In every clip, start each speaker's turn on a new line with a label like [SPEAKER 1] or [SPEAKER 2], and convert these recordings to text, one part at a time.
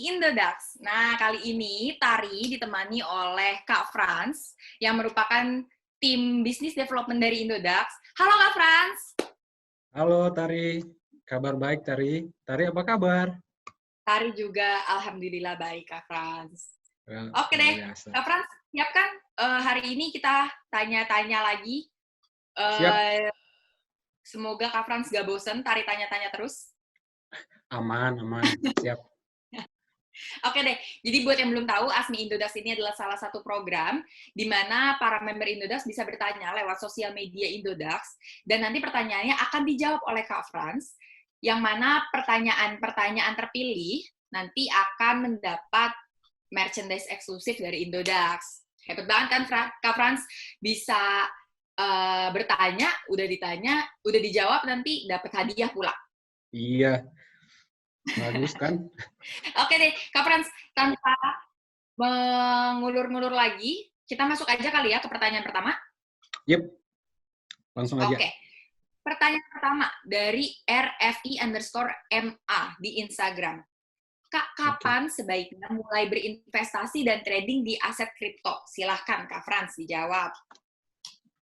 [SPEAKER 1] di Indodax. Nah, kali ini Tari ditemani oleh Kak Frans yang merupakan tim bisnis development dari Indodax. Halo Kak Frans.
[SPEAKER 2] Halo Tari, kabar baik Tari. Tari apa kabar?
[SPEAKER 1] Tari juga alhamdulillah baik Kak Frans.
[SPEAKER 2] Ya,
[SPEAKER 1] Oke deh,
[SPEAKER 2] biasa.
[SPEAKER 1] Kak Frans, siap kan? Hari ini kita tanya-tanya lagi.
[SPEAKER 2] Siap,
[SPEAKER 1] Semoga Kak Frans gak bosen, Tari tanya-tanya terus.
[SPEAKER 2] aman, siap.
[SPEAKER 1] Oke deh, jadi buat yang belum tahu, Asmi Indodax ini adalah salah satu program di mana para member Indodax bisa bertanya lewat sosial media Indodax, dan nanti pertanyaannya akan dijawab oleh Kak Frans, yang mana pertanyaan-pertanyaan terpilih nanti akan mendapat merchandise eksklusif dari Indodax. Hebat banget kan, Kak Frans? Bisa bertanya, udah ditanya, udah dijawab, nanti dapat hadiah pula.
[SPEAKER 2] Iya, bagus kan?
[SPEAKER 1] Oke deh, Kak Frans, tanpa mengulur-ngulur lagi, kita masuk aja kali ya ke pertanyaan pertama.
[SPEAKER 2] Yep, langsung aja.
[SPEAKER 1] Oke, pertanyaan pertama dari RFI_MA di Instagram. Kak, kapan sebaiknya mulai berinvestasi dan trading di aset kripto? Silahkan Kak Frans dijawab.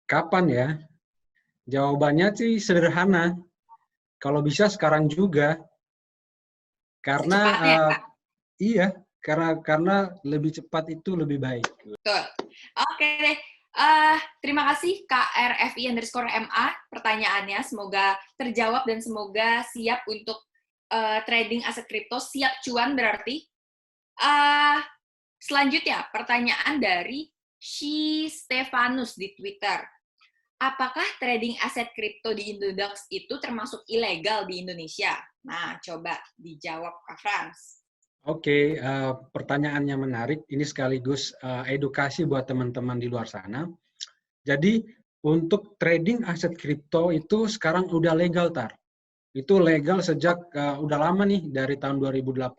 [SPEAKER 2] Kapan ya? Jawabannya sih sederhana. Kalau bisa sekarang juga. Karena
[SPEAKER 1] Secepatnya, Kak.
[SPEAKER 2] iya, karena lebih cepat itu lebih baik.
[SPEAKER 1] Betul. Oke deh. Terima kasih Kak RFI_MA pertanyaannya. Semoga terjawab dan semoga siap untuk trading aset kripto, siap cuan berarti. Selanjutnya, pertanyaan dari Shi Stefanus di Twitter. Apakah trading aset kripto di Indodax itu termasuk ilegal di Indonesia? Nah, coba dijawab Kak Frans.
[SPEAKER 2] Oke, pertanyaannya menarik. Ini sekaligus edukasi buat teman-teman di luar sana. Jadi, untuk trading aset kripto itu sekarang udah legal, Tar. Itu legal sejak udah lama nih, dari tahun 2018,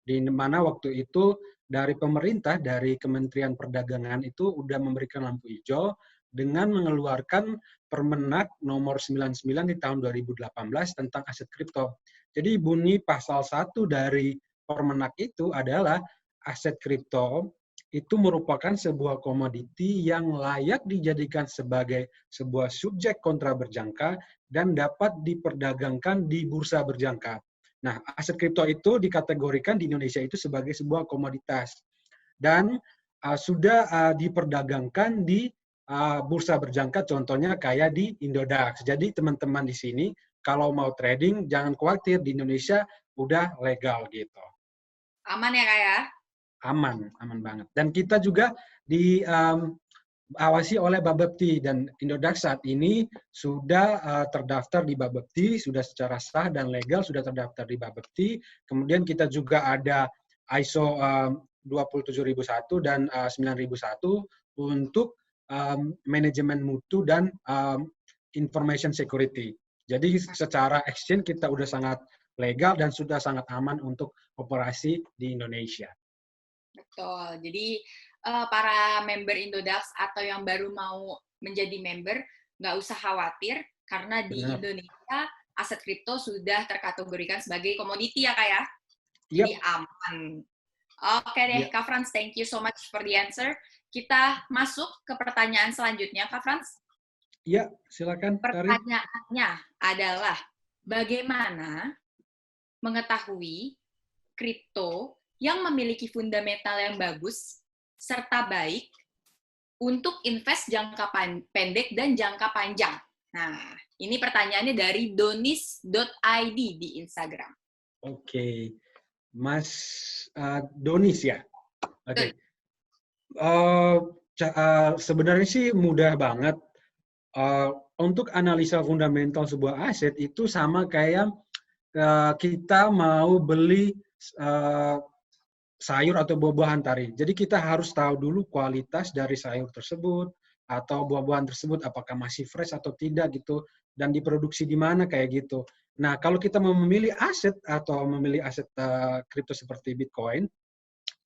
[SPEAKER 2] di mana waktu itu dari pemerintah, dari Kementerian Perdagangan itu udah memberikan lampu hijau dengan mengeluarkan Permenak nomor 99 di tahun 2018 tentang aset kripto. Jadi bunyi pasal 1 dari Permenak itu adalah aset kripto itu merupakan sebuah komoditi yang layak dijadikan sebagai sebuah subjek kontra berjangka dan dapat diperdagangkan di bursa berjangka. Nah, aset kripto itu dikategorikan di Indonesia itu sebagai sebuah komoditas dan sudah diperdagangkan di bursa berjangka, contohnya kayak di Indodax. Jadi teman-teman di sini kalau mau trading jangan khawatir, di Indonesia udah legal gitu.
[SPEAKER 1] Aman ya Kak ya?
[SPEAKER 2] Aman banget. Dan kita juga diawasi oleh Bapepti, dan Indodax saat ini sudah terdaftar di Bapepti, sudah secara sah dan legal sudah terdaftar di Bapepti. Kemudian kita juga ada ISO 27001 dan 9001 untuk manajemen mutu dan information security. Jadi secara exchange kita udah sangat legal dan sudah sangat aman untuk operasi di Indonesia.
[SPEAKER 1] Betul. Jadi para member Indodax atau yang baru mau menjadi member, nggak usah khawatir karena di Indonesia aset kripto sudah terkategorikan sebagai komoditi ya Kak ya? Jadi aman. Oke deh, Kak Frans, thank you so much for the answer. Kita masuk ke pertanyaan selanjutnya, Kak Frans.
[SPEAKER 2] Iya, silakan.
[SPEAKER 1] Pertanyaannya adalah, bagaimana mengetahui kripto yang memiliki fundamental yang bagus serta baik untuk invest jangka pendek dan jangka panjang? Nah, ini pertanyaannya dari donis.id di Instagram.
[SPEAKER 2] Oke. Mas Donis ya? Oke. Sebenarnya sih mudah banget. Untuk analisa fundamental sebuah aset itu sama kayak kita mau beli sayur atau buah-buahan Tari. Jadi kita harus tahu dulu kualitas dari sayur tersebut atau buah-buahan tersebut apakah masih fresh atau tidak gitu, dan diproduksi di mana kayak gitu. Nah, kalau kita mau memilih aset atau memilih aset kripto seperti Bitcoin,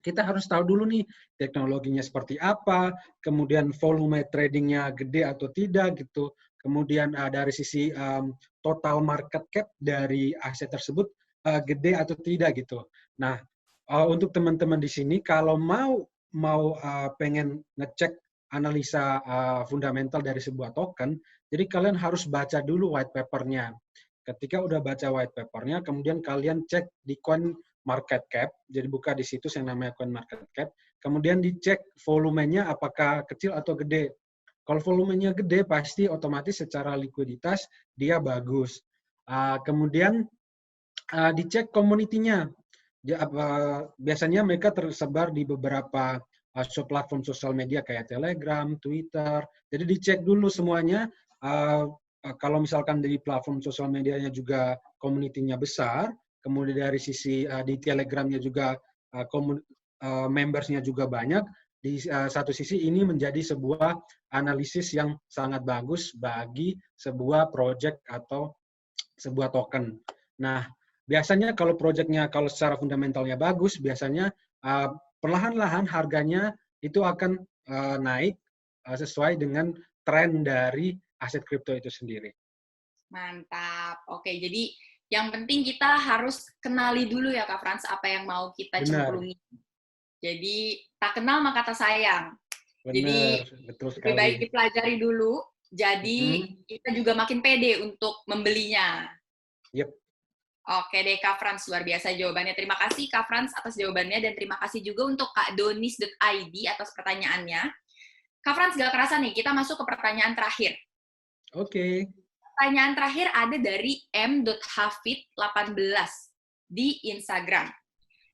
[SPEAKER 2] kita harus tahu dulu nih teknologinya seperti apa, kemudian volume tradingnya gede atau tidak gitu, kemudian dari sisi total market cap dari aset tersebut gede atau tidak gitu. Nah, Untuk teman-teman di sini, kalau pengen ngecek analisa fundamental dari sebuah token, jadi kalian harus baca dulu white paper-nya. Ketika udah baca white paper-nya, kemudian kalian cek di coin market cap, jadi buka di situs yang namanya coin market cap, kemudian dicek volumenya apakah kecil atau gede. Kalau volumenya gede, pasti otomatis secara likuiditas dia bagus. Kemudian dicek community-nya. Biasanya mereka tersebar di beberapa platform sosial media kayak Telegram, Twitter. Jadi dicek dulu semuanya. Kalau misalkan di platform sosial medianya juga community-nya besar, kemudian dari sisi di Telegramnya juga members-nya juga banyak, di satu sisi ini menjadi sebuah analisis yang sangat bagus bagi sebuah project atau sebuah token. Nah, biasanya kalau proyeknya kalau secara fundamentalnya bagus, biasanya perlahan-lahan harganya itu akan naik sesuai dengan tren dari aset kripto itu sendiri.
[SPEAKER 1] Mantap. Oke, jadi yang penting kita harus kenali dulu ya Kak Frans apa yang mau kita cemplungi. Jadi tak kenal maka tak sayang.
[SPEAKER 2] Benar,
[SPEAKER 1] jadi
[SPEAKER 2] betul sekali.
[SPEAKER 1] lebih baik dipelajari dulu. Jadi kita juga makin pede untuk membelinya.
[SPEAKER 2] Yep.
[SPEAKER 1] Oke deh Kak Frans, luar biasa jawabannya. Terima kasih Kak Frans atas jawabannya dan terima kasih juga untuk Kak Donis.id atas pertanyaannya. Kak Frans, gak kerasa nih, kita masuk ke pertanyaan terakhir.
[SPEAKER 2] Oke.
[SPEAKER 1] Pertanyaan terakhir ada dari m.hafid18 di Instagram.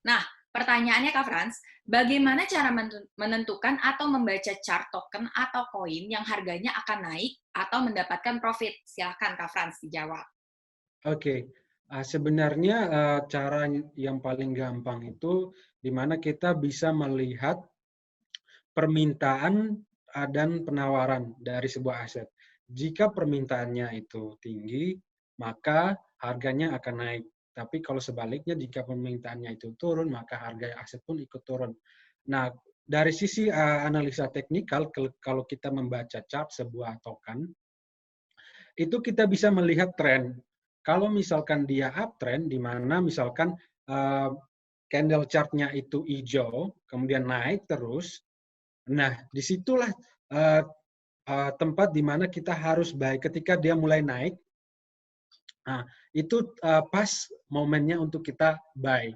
[SPEAKER 1] Nah, pertanyaannya Kak Frans, bagaimana cara menentukan atau membaca chart token atau koin yang harganya akan naik atau mendapatkan profit? Silakan Kak Frans dijawab.
[SPEAKER 2] Oke. Sebenarnya cara yang paling gampang itu di mana kita bisa melihat permintaan dan penawaran dari sebuah aset. Jika permintaannya itu tinggi, maka harganya akan naik. Tapi kalau sebaliknya, jika permintaannya itu turun, maka harga aset pun ikut turun. Nah, dari sisi analisa teknikal, kalau kita membaca chart sebuah token, itu kita bisa melihat tren. Kalau misalkan dia uptrend, di mana misalkan candle chart-nya itu hijau, kemudian naik terus, nah disitulah tempat di mana kita harus buy. Ketika dia mulai naik, nah, itu pas momennya untuk kita buy.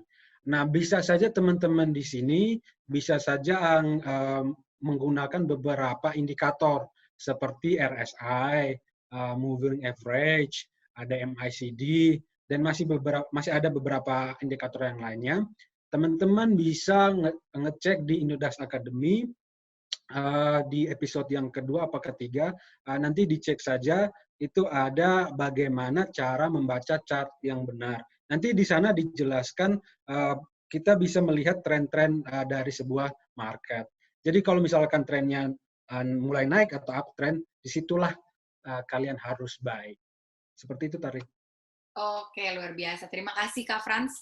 [SPEAKER 2] Nah, bisa saja teman-teman di sini bisa saja menggunakan beberapa indikator seperti RSI, moving average, ada MACD, dan masih ada beberapa indikator yang lainnya. Teman-teman bisa ngecek di Indodax Academy di episode yang kedua apa ketiga, nanti dicek saja itu ada bagaimana cara membaca chart yang benar. Nanti di sana dijelaskan kita bisa melihat tren-tren dari sebuah market. Jadi kalau misalkan trennya mulai naik atau uptrend, disitulah kalian harus buy. Seperti itu, Tarik.
[SPEAKER 1] Oke, luar biasa. Terima kasih Kak Frans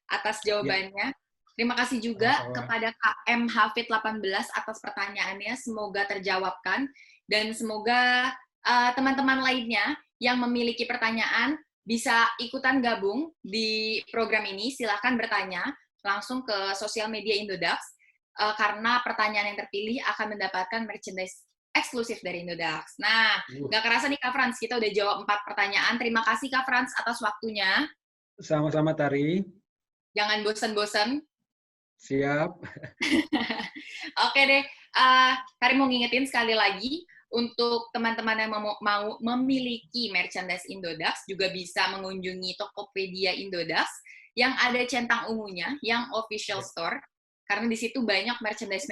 [SPEAKER 1] atas jawabannya. Terima kasih juga kepada Kak M. Hafid18 atas pertanyaannya. Semoga terjawabkan. Dan semoga teman-teman lainnya yang memiliki pertanyaan bisa ikutan gabung di program ini. Silakan bertanya langsung ke sosial media Indodax. Karena pertanyaan yang terpilih akan mendapatkan merchandise eksklusif dari Indodax. Nah, nggak kerasa nih Kak Frans, kita udah jawab 4 pertanyaan. Terima kasih Kak Frans atas waktunya.
[SPEAKER 2] Sama-sama, Tari.
[SPEAKER 1] Jangan bosan-bosan.
[SPEAKER 2] Siap.
[SPEAKER 1] Oke deh, Tari mau ngingetin sekali lagi, untuk teman-teman yang mau memiliki merchandise Indodax, juga bisa mengunjungi Tokopedia Indodax, yang ada centang ungunya, yang official store, karena di situ banyak merchandise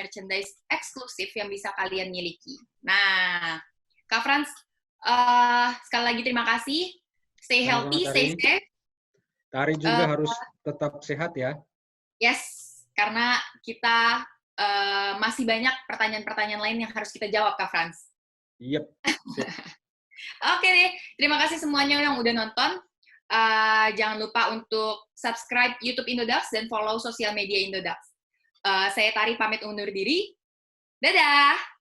[SPEAKER 1] eksklusif yang bisa kalian miliki. Nah, Kak Frans, sekali lagi terima kasih. Stay healthy, stay safe.
[SPEAKER 2] Tari juga harus tetap sehat ya.
[SPEAKER 1] Yes, karena kita masih banyak pertanyaan-pertanyaan lain yang harus kita jawab, Kak Frans.
[SPEAKER 2] Yep.
[SPEAKER 1] Oke deh, terima kasih semuanya yang udah nonton. Jangan lupa untuk subscribe YouTube Indodax dan follow sosial media Indodax. Saya Tari pamit undur diri. Dadah!